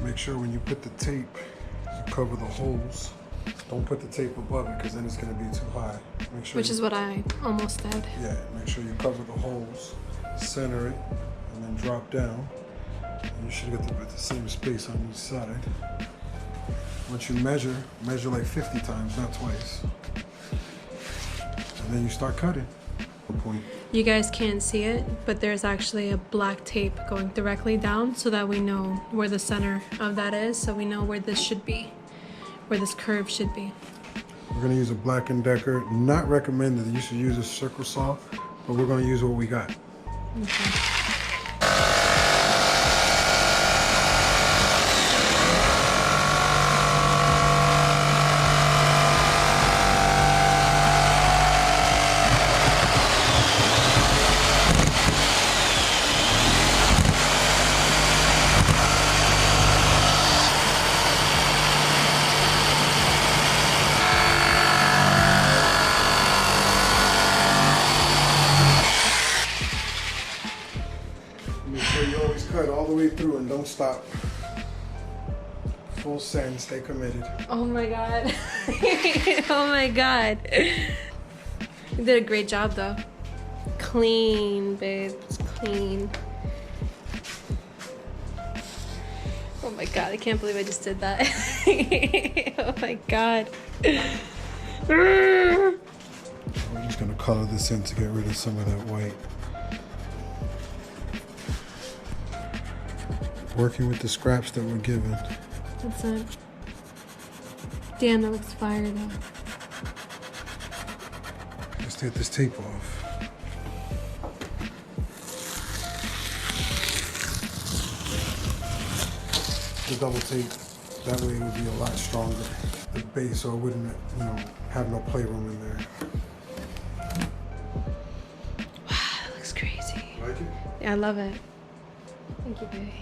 make sure when you put the tape, you cover the holes. Don't put the tape above it because then it's going to be too high. Make sure Which is what I almost did. Yeah, make sure you cover the holes, center it, and then drop down. And you should get the same space on each side. Once you measure like 50 times, not twice. And then you start cutting. Point. You guys can't see it, but there's actually a black tape going directly down so that we know where the center of that is, so we know where this should be, where this curve should be. We're gonna use a Black & Decker. Not recommended. You should use a circle saw, but we're gonna use what we got. Okay. Make sure you always cut all the way through and don't stop. Full send, stay committed. Oh my god. Oh my god. You did a great job though. Clean, babe. It's clean. Oh my god, I can't believe I just did that. Oh my god. We're just gonna color this in to get rid of some of that white. Working with the scraps that we're given. That's it. Damn, that looks fire though. Let's take this tape off. The double tape, that way it would be a lot stronger. The base, so it wouldn't, have no playroom in there. Wow, that looks crazy. Like it? Yeah, I love it. Thank you, baby.